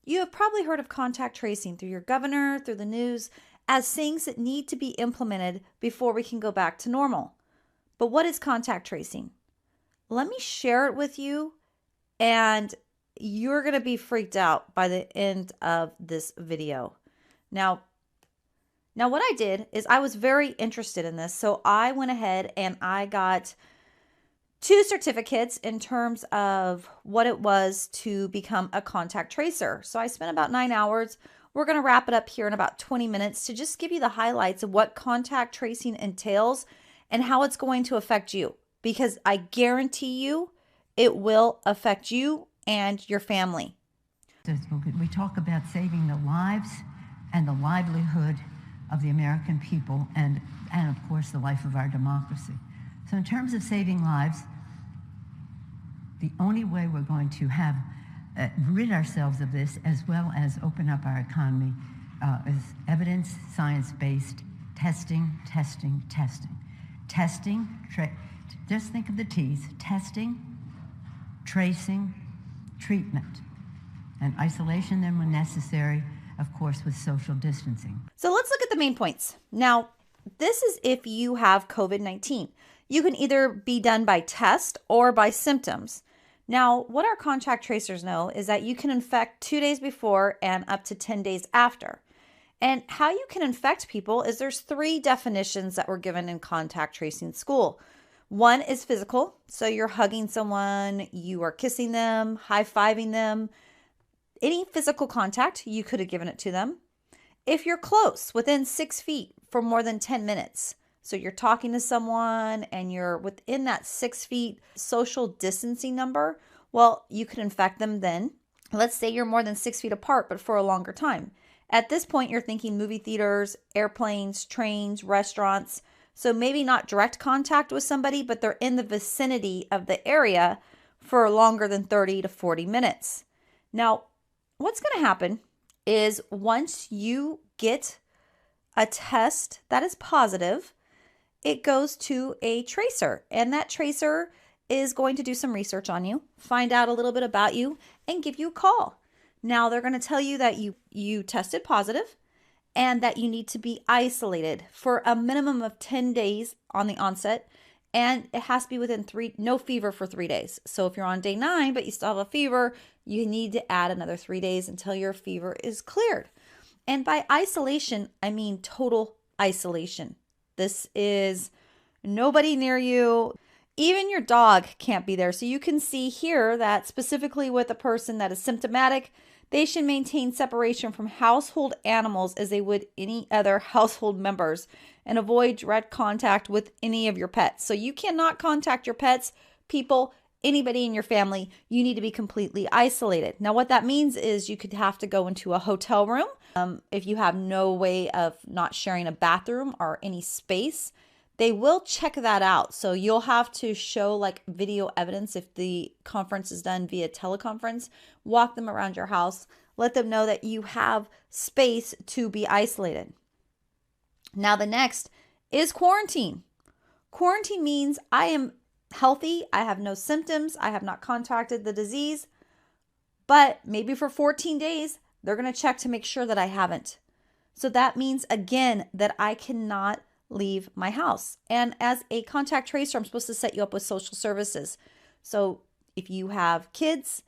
You have probably heard of contact tracing through your governor, through the news, as things that need to be implemented before we can go back to normal. But what is contact tracing? Let me share it with you, and you're going to be freaked out by the end of this video. Now what I did is I was very interested in this, so I went ahead and I got 2 certificates in terms of what it was to become a contact tracer. So I spent about 9 hours. We're going to wrap it up here in about 20 minutes to just give you the highlights of what contact tracing entails and how it's going to affect you, because I guarantee you it will affect you and your family. We talk about saving the lives and the livelihood of the American people and of course the life of our democracy. So in terms of saving lives, the only way we're going to have rid ourselves of this, as well as open up our economy, is evidence, science-based testing, testing, testing. Testing, just think of the T's: testing, tracing, treatment, and isolation then when necessary, of course, with social distancing. So let's look at the main points. Now, this is if you have COVID-19. You can either be done by test or by symptoms. Now, what our contact tracers know is that you can infect 2 days before and up to 10 days after. And how you can infect people is there's 3 definitions that were given in contact tracing school. One is physical. So you're hugging someone, you are kissing them, high-fiving them. Any physical contact, you could have given it to them. If you're close, within 6 feet for more than 10 minutes, so you're talking to someone and you're within that 6 feet social distancing number, well, you could infect them then. Let's say you're more than 6 feet apart, but for a longer time. At this point, you're thinking movie theaters, airplanes, trains, restaurants. So maybe not direct contact with somebody, but they're in the vicinity of the area for longer than 30 to 40 minutes. Now, what's going to happen is once you get a test that is positive, it goes to a tracer, and that tracer is going to do some research on you, find out a little bit about you, and give you a call. Now, they're going to tell you that you tested positive and that you need to be isolated for a minimum of 10 days on the onset, and it has to be within no fever for 3 days. So if you're on day 9 but you still have a fever, you need to add another 3 days until your fever is cleared. And by isolation, I mean total isolation. This is nobody near you. Even your dog can't be there. So you can see here that specifically with a person that is symptomatic, they should maintain separation from household animals as they would any other household members and avoid direct contact with any of your pets. So you cannot contact your pets, people, anybody in your family. You need to be completely isolated. Now, what that means is you could have to go into a hotel room. If you have no way of not sharing a bathroom or any space, they will check that out. So you'll have to show like video evidence if the conference is done via teleconference. Walk them around your house. Let them know that you have space to be isolated. Now the next is quarantine. Quarantine means I am healthy. I have no symptoms. I have not contracted the disease. But maybe for 14 days, they're going to check to make sure that I haven't. So that means, again, that I cannot leave my house. And as a contact tracer, I'm supposed to set you up with social services. So if you have kids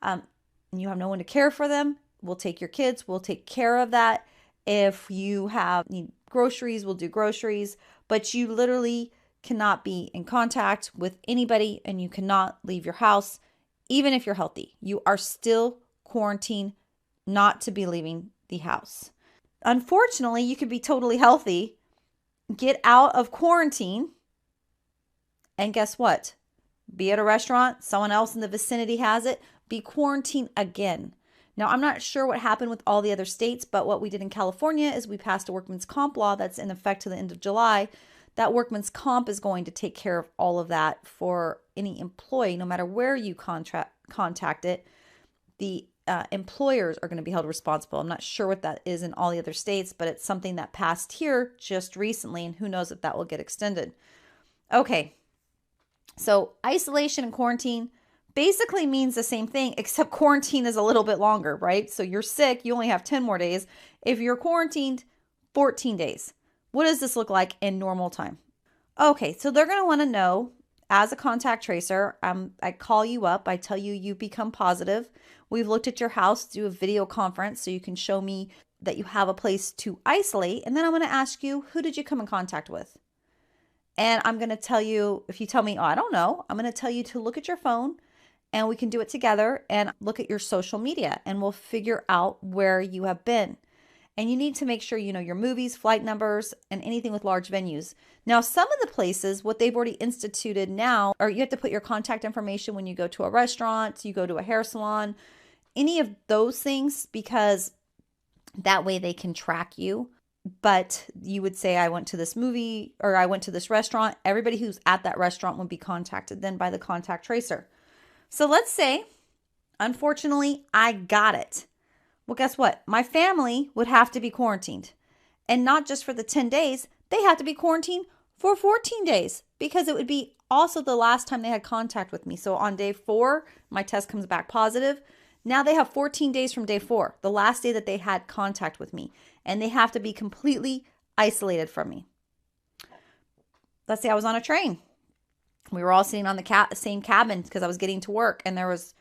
and you have no one to care for them, we'll take your kids. We'll take care of that. If you need groceries, we'll do groceries. But you literally cannot be in contact with anybody and you cannot leave your house. Even if you're healthy, you are still quarantined not to be leaving the house. Unfortunately, you could be totally healthy, get out of quarantine, and guess what? Be at a restaurant, someone else in the vicinity has it, be quarantined again. Now, I'm not sure what happened with all the other states, but what we did in California is we passed a workman's comp law that's in effect to the end of July. That workman's comp is going to take care of all of that for any employee, no matter where you contact it. The employers are going to be held responsible. I'm not sure what that is in all the other states, but it's something that passed here just recently, and who knows if that will get extended. Okay, so isolation and quarantine, basically means the same thing, except quarantine is a little bit longer, right? So you're sick, you only have 10 more days. If you're quarantined, 14 days. What does this look like in normal time? Okay, so they're going to want to know, as a contact tracer, I call you up, I tell you you become positive. We've looked at your house, do a video conference so you can show me that you have a place to isolate. And then I'm going to ask you, who did you come in contact with? And I'm going to tell you, if you tell me, oh, I don't know, I'm going to tell you to look at your phone, and we can do it together and look at your social media, and we'll figure out where you have been. And you need to make sure you know your movies, flight numbers, and anything with large venues. Now, some of the places, what they've already instituted now, are you have to put your contact information when you go to a restaurant, you go to a hair salon, any of those things, because that way they can track you. But you would say, I went to this movie or I went to this restaurant. Everybody who's at that restaurant would be contacted then by the contact tracer. So let's say, unfortunately, I got it. Well, guess what? My family would have to be quarantined. And not just for the 10 days, they have to be quarantined for 14 days because it would be also the last time they had contact with me. So on day 4, my test comes back positive. Now they have 14 days from day 4, the last day that they had contact with me. And they have to be completely isolated from me. Let's say I was on a train. We were all sitting on the same cabin because I was getting to work. And there was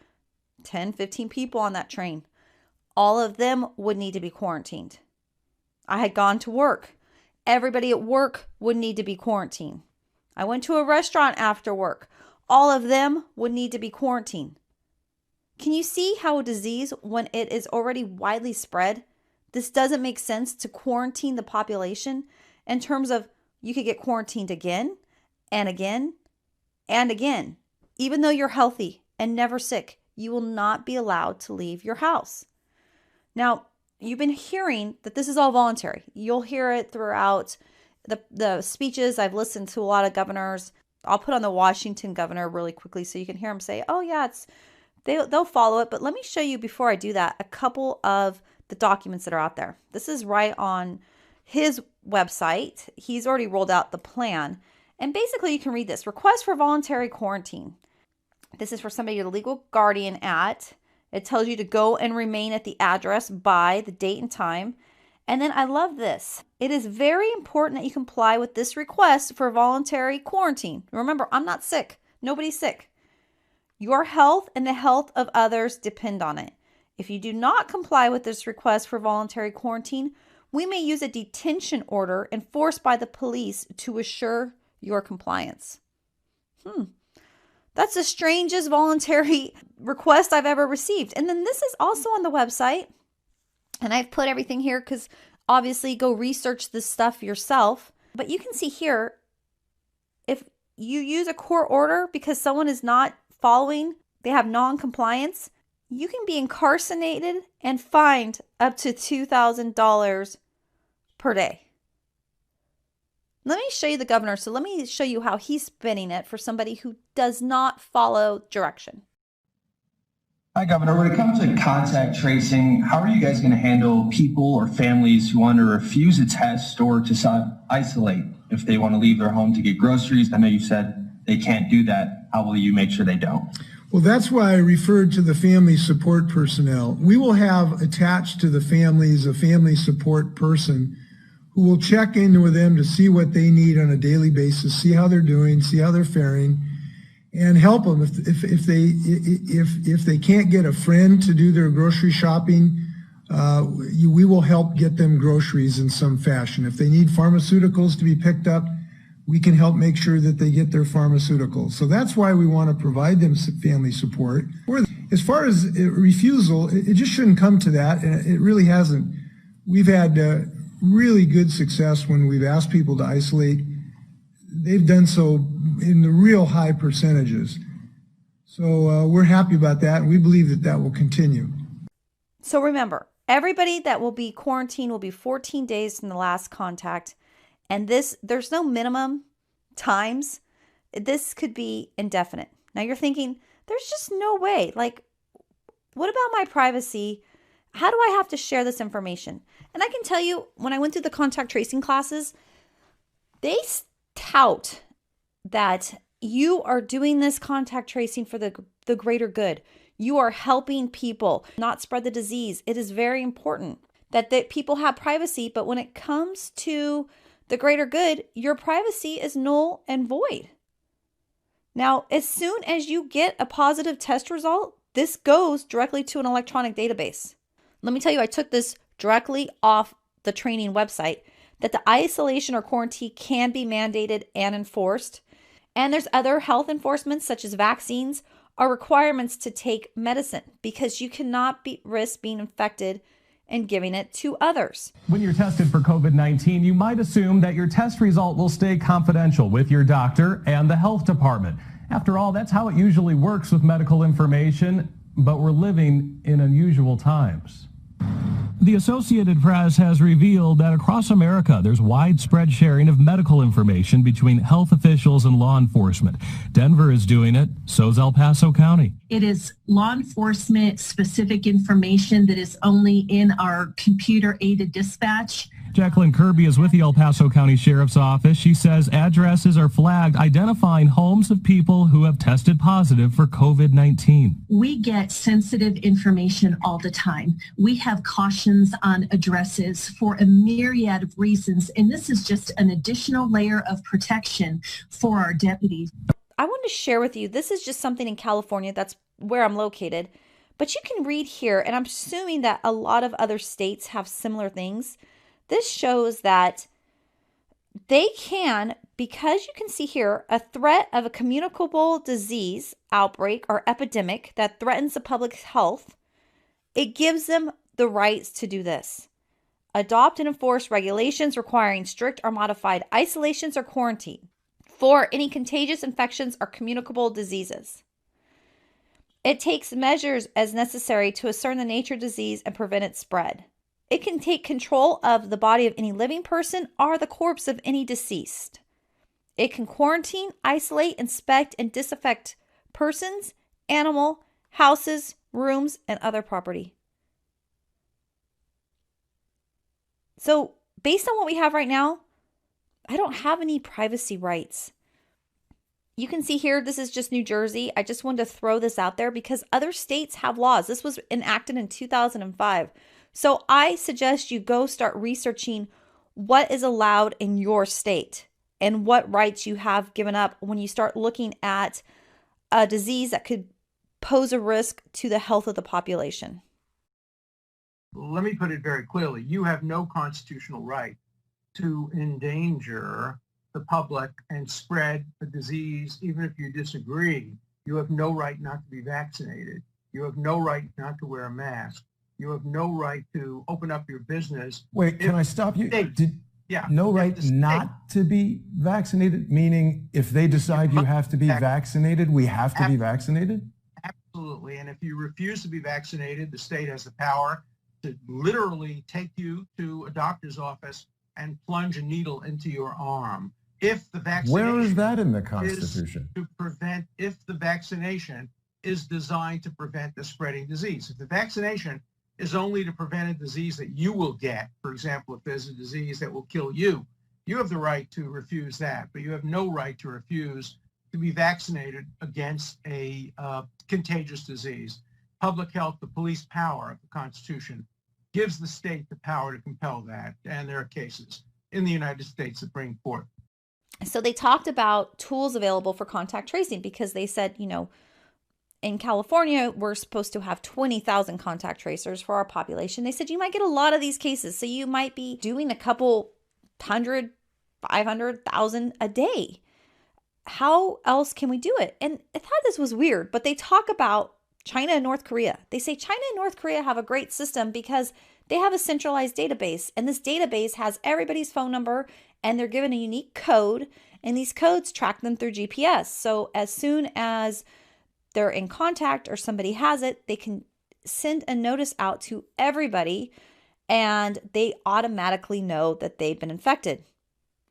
10, 15 people on that train. All of them would need to be quarantined. I had gone to work. Everybody at work would need to be quarantined. I went to a restaurant after work. All of them would need to be quarantined. Can you see how a disease, when it is already widely spread, this doesn't make sense to quarantine the population in terms of you could get quarantined again and again and again. Even though you're healthy and never sick, you will not be allowed to leave your house. Now, you've been hearing that this is all voluntary. You'll hear it throughout the speeches. I've listened to a lot of governors. I'll put on the Washington governor really quickly so you can hear him say, oh yeah, they'll follow it. But let me show you, before I do that, a couple of the documents that are out there. This is right on his website. He's already rolled out the plan. And basically you can read this. Request for voluntary quarantine. This is for somebody you're the legal guardian at. It tells you to go and remain at the address by the date and time. And then I love this. It is very important that you comply with this request for voluntary quarantine. Remember, I'm not sick. Nobody's sick. Your health and the health of others depend on it. If you do not comply with this request for voluntary quarantine, we may use a detention order enforced by the police to assure your compliance. That's the strangest voluntary request I've ever received. And then this is also on the website. And I've put everything here because obviously go research this stuff yourself. But you can see here, if you use a court order because someone is not following, they have non-compliance, you can be incarcerated and fined up to $2,000 per day. Let me show you the governor. So let me show you how he's spinning it for somebody who does not follow direction. Hi, Governor. When it comes to contact tracing, how are you guys going to handle people or families who want to refuse a test or to isolate if they want to leave their home to get groceries? I know you said they can't do that. How will you make sure they don't? Well, that's why I referred to the family support personnel. We will have attached to the families a family support person who will check in with them to see what they need on a daily basis, see how they're doing, see how they're faring, and help them. If they can't get a friend to do their grocery shopping, we will help get them groceries in some fashion. If they need pharmaceuticals to be picked up, we can help make sure that they get their pharmaceuticals. So that's why we want to provide them family support. As far as refusal, it just shouldn't come to that, and it really hasn't. We've had really good success when we've asked people to isolate. They've done so in the real high percentages. So we're happy about that, and we believe that that will continue. So remember, everybody that will be quarantined will be 14 days from the last contact. And there's no minimum times. This could be indefinite. Now you're thinking, there's just no way. Like, what about my privacy? How do I have to share this information? And I can tell you, when I went through the contact tracing classes, they tout that you are doing this contact tracing for the greater good. You are helping people not spread the disease. It is very important that people have privacy, but when it comes to the greater good, your privacy is null and void. Now, as soon as you get a positive test result, this goes directly to an electronic database. Let me tell you, I took this directly off the training website, that the isolation or quarantine can be mandated and enforced. And there's other health enforcements such as vaccines or requirements to take medicine, because you cannot risk being infected and giving it to others. When you're tested for COVID-19, you might assume that your test result will stay confidential with your doctor and the health department. After all, that's how it usually works with medical information, but we're living in unusual times. The Associated Press has revealed that across America, there's widespread sharing of medical information between health officials and law enforcement. Denver is doing it, so's El Paso County. It is law enforcement specific information that is only in our computer-aided dispatch. Jacqueline Kirby is with the El Paso County Sheriff's Office. She says addresses are flagged identifying homes of people who have tested positive for COVID-19. We get sensitive information all the time. We have cautions on addresses for a myriad of reasons, and this is just an additional layer of protection for our deputies. I want to share with you, this is just something in California, that's where I'm located, but you can read here, and I'm assuming that a lot of other states have similar things. This shows that they can, because you can see here, a threat of a communicable disease outbreak or epidemic that threatens the public health, it gives them the rights to do this. Adopt and enforce regulations requiring strict or modified isolations or quarantine for any contagious infections or communicable diseases. It takes measures as necessary to ascertain the nature of disease and prevent its spread. It can take control of the body of any living person or the corpse of any deceased. It can quarantine, isolate, inspect, and disinfect persons, animal, houses, rooms, and other property. So, based on what we have right now, I don't have any privacy rights. You can see here, this is just New Jersey. I just wanted to throw this out there because other states have laws. This was enacted in 2005. So I suggest you go start researching what is allowed in your state and what rights you have given up when you start looking at a disease that could pose a risk to the health of the population. Let me put it very clearly. You have no constitutional right to endanger the public and spread a disease, even if you disagree. You have no right not to be vaccinated. You have no right not to wear a mask. You have no right to open up your business. Wait, can I stop you? Yeah. No right not to be vaccinated, meaning if they decide you have to be vaccinated, we have to be vaccinated? Absolutely. And if you refuse to be vaccinated, the state has the power to literally take you to a doctor's office and plunge a needle into your arm. If the vaccination Where is that in the Constitution? If the vaccination is designed to prevent the spreading disease. If the vaccination is only to prevent a disease that you will get, for example, if there's a disease that will kill you, you have the right to refuse that, but you have no right to refuse to be vaccinated against a contagious disease. Public health, the police power of the Constitution, gives the state the power to compel that, and there are cases in the United States Supreme Court. So they talked about tools available for contact tracing because they said, in California, we're supposed to have 20,000 contact tracers for our population. They said you might get a lot of these cases. So you might be doing a couple 100, 500,000 a day. How else can we do it? And I thought this was weird, but they talk about China and North Korea. They say China and North Korea have a great system because they have a centralized database. And this database has everybody's phone number and they're given a unique code. And these codes track them through GPS. So as soon as they're in contact or somebody has it, they can send a notice out to everybody and they automatically know that they've been infected.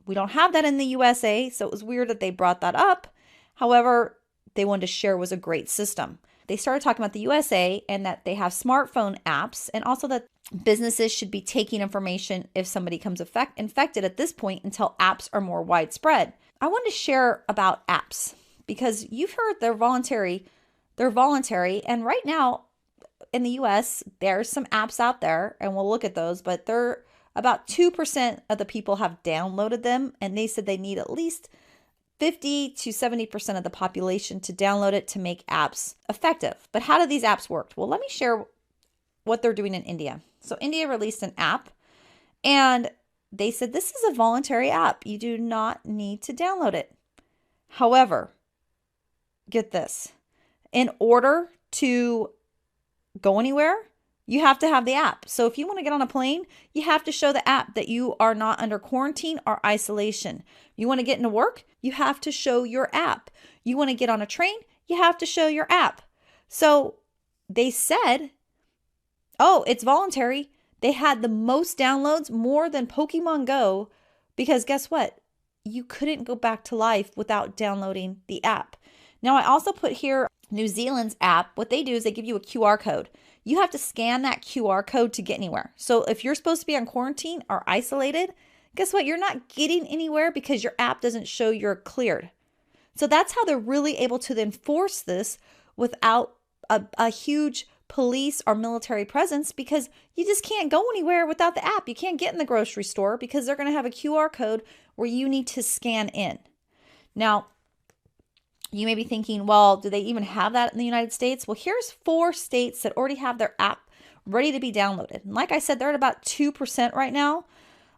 We don't have that in the USA, so it was weird that they brought that up. However, they wanted to share was a great system. They started talking about the USA and that they have smartphone apps and also that businesses should be taking information if somebody comes infected at this point until apps are more widespread. I wanted to share about apps because you've heard they're voluntary. They're voluntary. And right now in the US, there's some apps out there, and we'll look at those, but they're about 2% of the people have downloaded them. And they said they need at least 50 to 70% of the population to download it to make apps effective. But how do these apps work? Well, let me share what they're doing in India. So India released an app, and they said this is a voluntary app. You do not need to download it. However, get this. In order to go anywhere, you have to have the app. So if you want to get on a plane, you have to show the app that you are not under quarantine or isolation. You want to get into work, you have to show your app. You want to get on a train, you have to show your app. So they said, oh, it's voluntary. They had the most downloads, more than Pokemon Go, because guess what? You couldn't go back to life without downloading the app. Now, I also put here New Zealand's app. What they do is they give you a QR code. You have to scan that QR code to get anywhere. So if you're supposed to be on quarantine or isolated, guess what? You're not getting anywhere because your app doesn't show you're cleared. So that's how they're really able to enforce this without a huge police or military presence, because you just can't go anywhere without the app. You can't get in the grocery store because they're going to have a QR code where you need to scan in. Now, you may be thinking, well, do they even have that in the United States? Well, here's 4 states that already have their app ready to be downloaded. And like I said, they're at about 2% right now.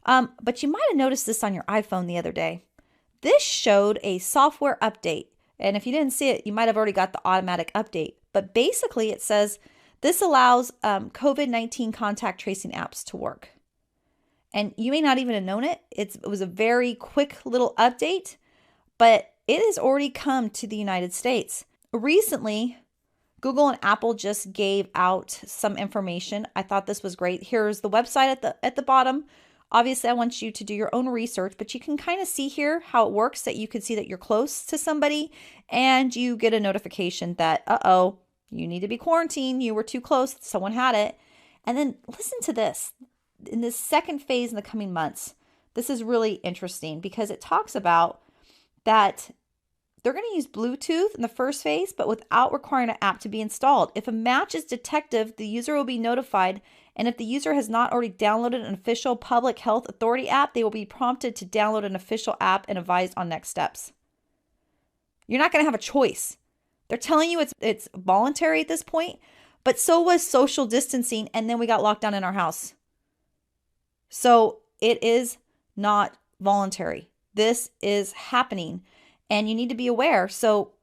But you might have noticed this on your iPhone the other day. This showed a software update. And if you didn't see it, you might have already got the automatic update. But basically it says this allows COVID-19 contact tracing apps to work. And you may not even have known it. It was a very quick little update, but it has already come to the United States. Recently, Google and Apple just gave out some information. I thought this was great. Here's the website at the bottom. Obviously, I want you to do your own research, but you can kind of see here how it works, that you can see that you're close to somebody and you get a notification that, uh-oh, you need to be quarantined. You were too close. Someone had it. And then listen to this. In this second phase in the coming months, this is really interesting because it talks about that they're going to use Bluetooth in the first phase, but without requiring an app to be installed. If a match is detected, the user will be notified. And if the user has not already downloaded an official public health authority app, they will be prompted to download an official app and advised on next steps. You're not going to have a choice. They're telling you it's voluntary at this point, but so was social distancing. And then we got locked down in our house. So it is not voluntary. This is happening and you need to be aware. So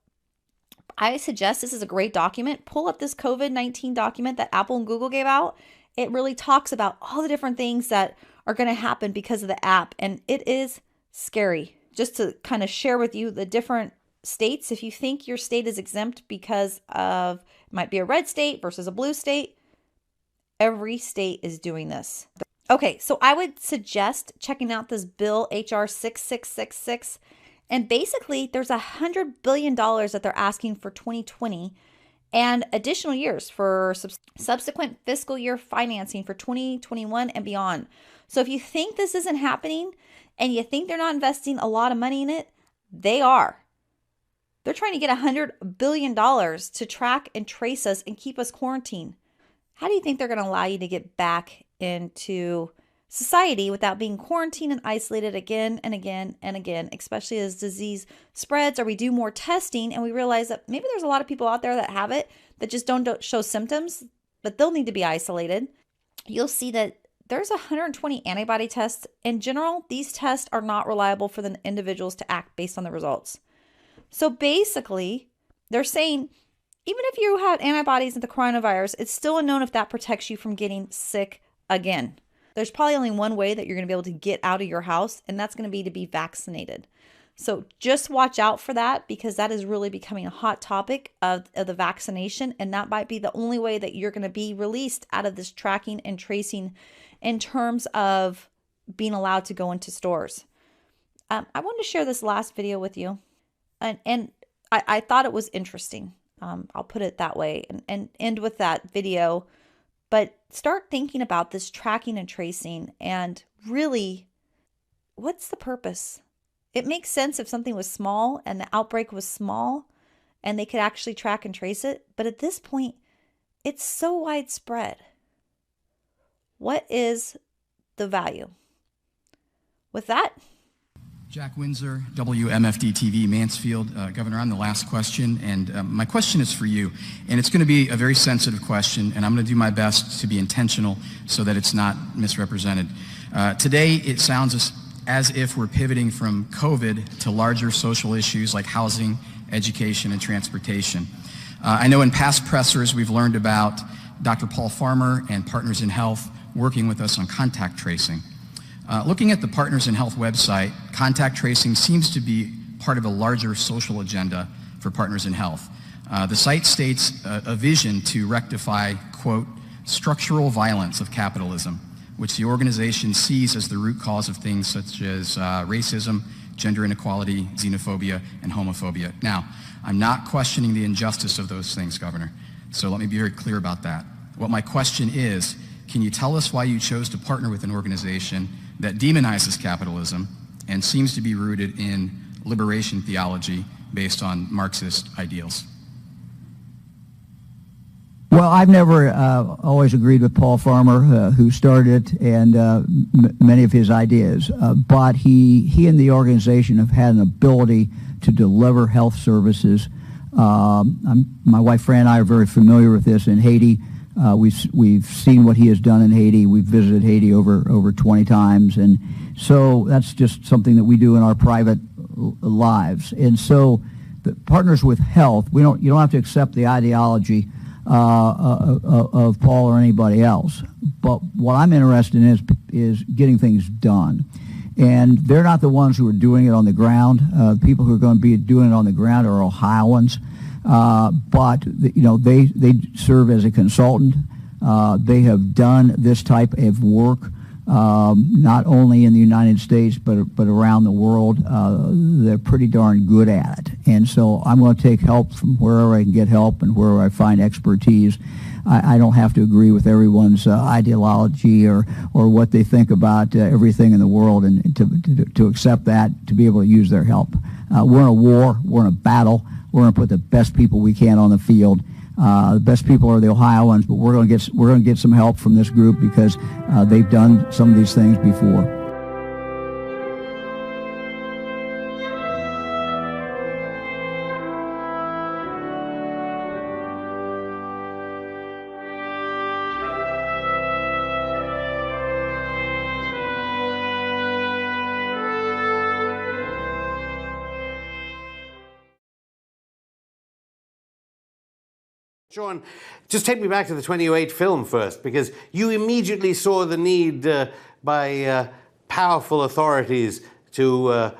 I suggest this is a great document. Pull up this COVID-19 document that Apple and Google gave out. It really talks about all the different things that are going to happen because of the app. And it is scary. Just to kind of share with you the different states. If you think your state is exempt because of, it might be a red state versus a blue state, every state is doing this. Okay, so I would suggest checking out this bill, HR 6666. And basically, there's $100 billion that they're asking for 2020 and additional years for subsequent fiscal year financing for 2021 and beyond. So if you think this isn't happening and you think they're not investing a lot of money in it, they are. They're trying to get $100 billion to track and trace us and keep us quarantined. How do you think they're going to allow you to get back into society without being quarantined and isolated again and again and again, especially as disease spreads or we do more testing and we realize that maybe there's a lot of people out there that have it that just don't show symptoms, but they'll need to be isolated. You'll see that there's 120 antibody tests. In general, these tests are not reliable for the individuals to act based on the results. So basically, they're saying even if you had antibodies at the coronavirus, it's still unknown if that protects you from getting sick again. There's probably only one way that you're going to be able to get out of your house, and that's going to be vaccinated. So just watch out for that because that is really becoming a hot topic of the vaccination, and that might be the only way that you're going to be released out of this tracking and tracing in terms of being allowed to go into stores. I wanted to share this last video with you, and I thought it was interesting. I'll put it that way and end with that video. But start thinking about this tracking and tracing and really, what's the purpose? It makes sense if something was small and the outbreak was small and they could actually track and trace it. But at this point, it's so widespread. What is the value? With that, Jack Windsor, WMFD TV, Mansfield. Governor, I'm the last question, and my question is for you, and it's going to be a very sensitive question, and I'm going to do my best to be intentional so that it's not misrepresented. Today, it sounds as if we're pivoting from COVID to larger social issues like housing, education, and transportation. I know in past pressers we've learned about Dr. Paul Farmer and Partners in Health working with us on contact tracing. Looking at the Partners in Health website, contact tracing seems to be part of a larger social agenda for Partners in Health. The site states a vision to rectify, quote, structural violence of capitalism, which the organization sees as the root cause of things such as racism, gender inequality, xenophobia, and homophobia. Now, I'm not questioning the injustice of those things, Governor, so let me be very clear about that. What my question is, can you tell us why you chose to partner with an organization that demonizes capitalism and seems to be rooted in liberation theology based on Marxist ideals? Well, I've never always agreed with Paul Farmer, who started it, and many of his ideas. But he and the organization have had an ability to deliver health services. My wife Fran and I are very familiar with this in Haiti. We've seen what he has done in Haiti. We've visited Haiti over 20 times, and so that's just something that we do in our private lives. And so, the Partners with Health, you don't have to accept the ideology of Paul or anybody else. But what I'm interested in is getting things done. And they're not the ones who are doing it on the ground. People who are going to be doing it on the ground are Ohioans. But they serve as a consultant. They have done this type of work not only in the United States but around the world. They're pretty darn good at it. And so I'm going to take help from wherever I can get help and wherever I find expertise. I don't have to agree with everyone's ideology or what they think about everything in the world, and to accept that, to be able to use their help. We're in a war. We're in a battle. We're going to put the best people we can on the field. The best people are the Ohioans, but we're going to get some help from this group because they've done some of these things before. Sean, just take me back to the 2008 film first, because you immediately saw the need by powerful authorities to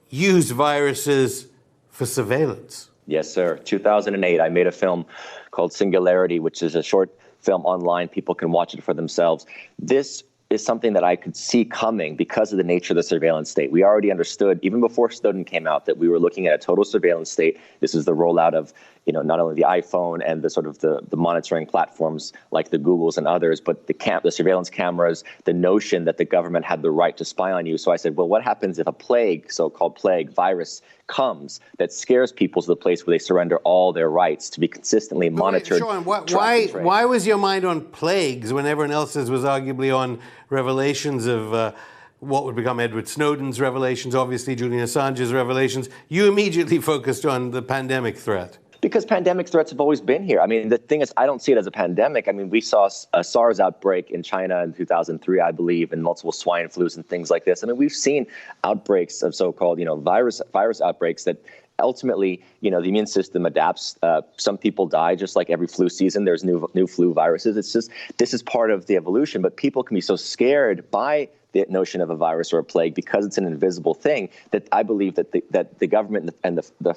use viruses for surveillance. Yes, sir. 2008, I made a film called Singularity, which is a short film online. People can watch it for themselves. This is something that I could see coming because of the nature of the surveillance state. We already understood, even before Snowden came out, that we were looking at a total surveillance state. This is the rollout of, not only the iPhone and the sort of the monitoring platforms like the Googles and others, but the surveillance cameras, the notion that the government had the right to spy on you. So I said, well, what happens if a plague, so-called plague virus, comes that scares people to the place where they surrender all their rights to be consistently monitored? Sean, why was your mind on plagues when everyone else's was arguably on revelations of what would become Edward Snowden's revelations, obviously Julian Assange's revelations? You immediately focused on the pandemic threat. Because pandemic threats have always been here. I mean, the thing is, I don't see it as a pandemic. I mean, we saw a SARS outbreak in China in 2003, I believe, and multiple swine flus and things like this. I mean, we've seen outbreaks of so-called, virus outbreaks that ultimately, the immune system adapts. Some people die, just like every flu season. There's new flu viruses. It's just, this is part of the evolution. But people can be so scared by the notion of a virus or a plague because it's an invisible thing that I believe that the government and the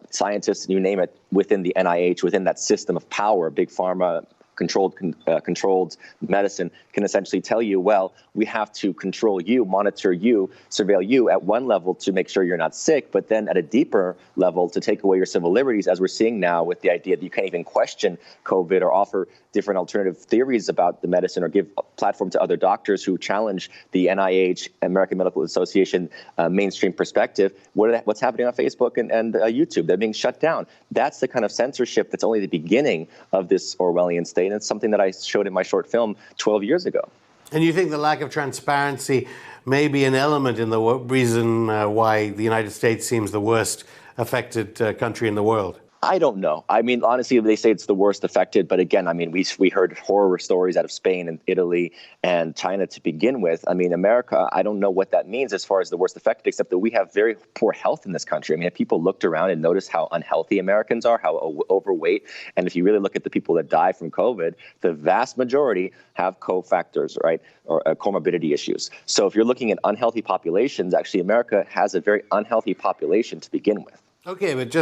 scientists, you name it, within the NIH, within that system of power, big pharma, controlled medicine can essentially tell you, well, we have to control you, monitor you, surveil you at one level to make sure you're not sick, but then at a deeper level to take away your civil liberties, as we're seeing now with the idea that you can't even question COVID or offer different alternative theories about the medicine or give a platform to other doctors who challenge the NIH, American Medical Association mainstream perspective. What's happening on Facebook and YouTube? They're being shut down. That's the kind of censorship that's only the beginning of this Orwellian state, and it's something that I showed in my short film 12 years ago. And you think the lack of transparency may be an element in the reason why the United States seems the worst affected country in the world? I don't know. I mean, honestly, they say it's the worst affected. But again, I mean, we heard horror stories out of Spain and Italy and China to begin with. I mean, America, I don't know what that means as far as the worst affected, except that we have very poor health in this country. I mean, if people looked around and noticed how unhealthy Americans are, how overweight, and if you really look at the people that die from COVID, the vast majority have cofactors, right, or comorbidity issues. So if you're looking at unhealthy populations, actually, America has a very unhealthy population to begin with. Okay, but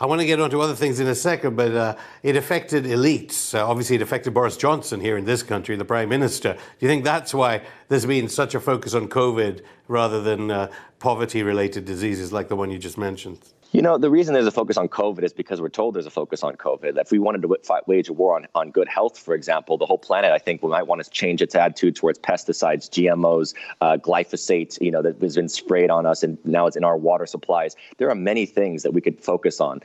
I want to get on to other things in a second, but it affected elites. Obviously, it affected Boris Johnson here in this country, the Prime Minister. Do you think that's why there's been such a focus on COVID rather than poverty-related diseases like the one you just mentioned? You know, the reason there's a focus on COVID is because we're told there's a focus on COVID. If we wanted to wage a war on good health, for example, the whole planet, I think, we might want to change its attitude towards pesticides, GMOs, glyphosate, you know, that has been sprayed on us and now it's in our water supplies. There are many things that we could focus on.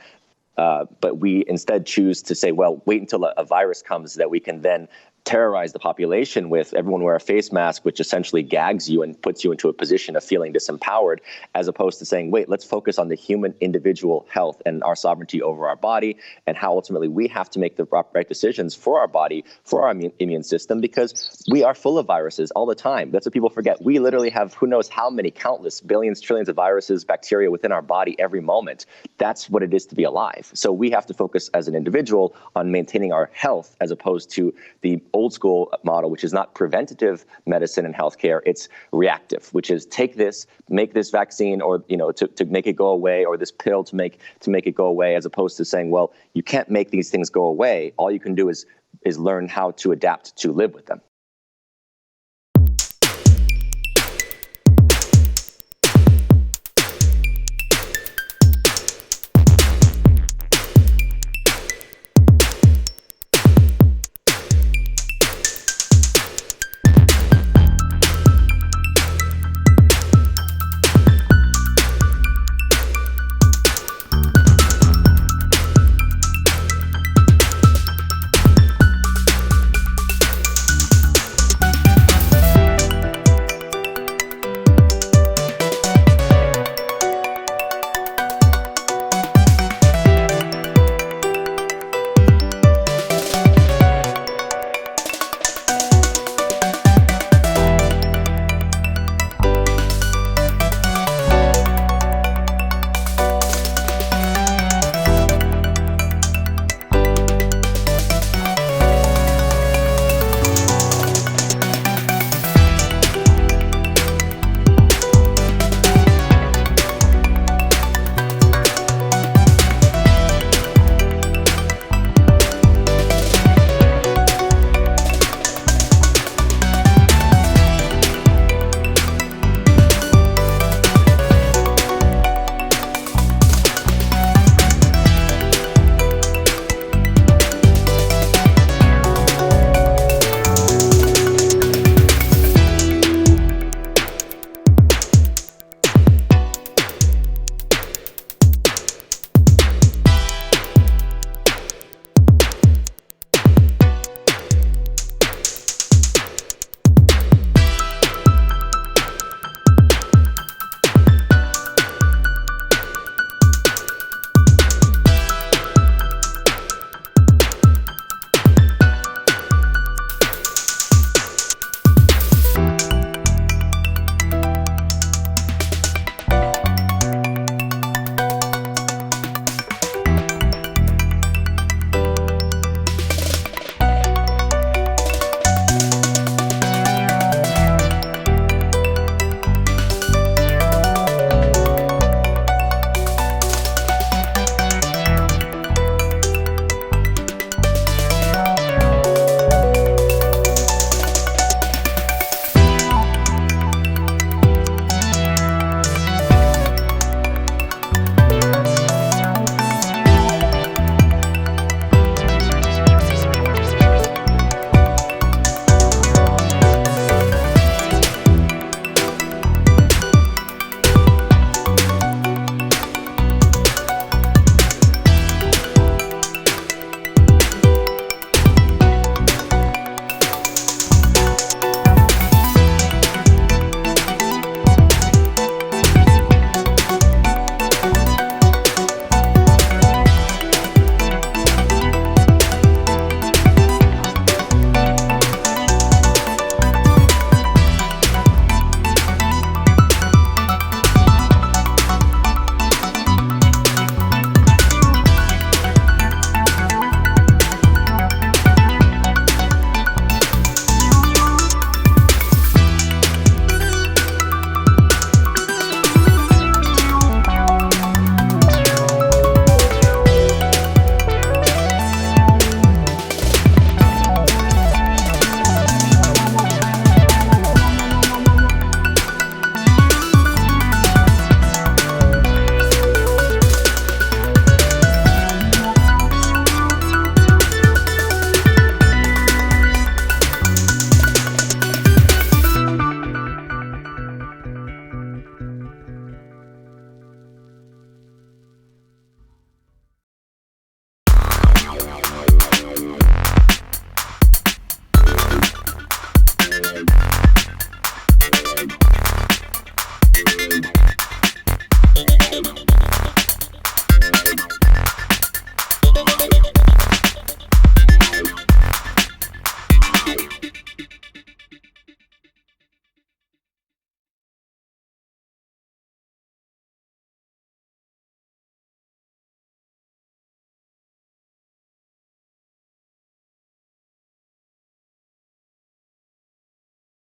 But we instead choose to say, well, wait until a virus comes that we can then terrorize the population with. Everyone wear a face mask, which essentially gags you and puts you into a position of feeling disempowered, as opposed to saying, wait, let's focus on the human individual health and our sovereignty over our body and how ultimately we have to make the right decisions for our body, for our immune system, because we are full of viruses all the time. That's what people forget. We literally have who knows how many countless billions, trillions of viruses, bacteria within our body every moment. That's what it is to be alive. So we have to focus as an individual on maintaining our health as opposed to the old school model, which is not preventative medicine and healthcare, it's reactive, which is take this, make this vaccine, or to make it go away, or this pill to make it go away, as opposed to saying, well, you can't make these things go away. All you can do is learn how to adapt to live with them.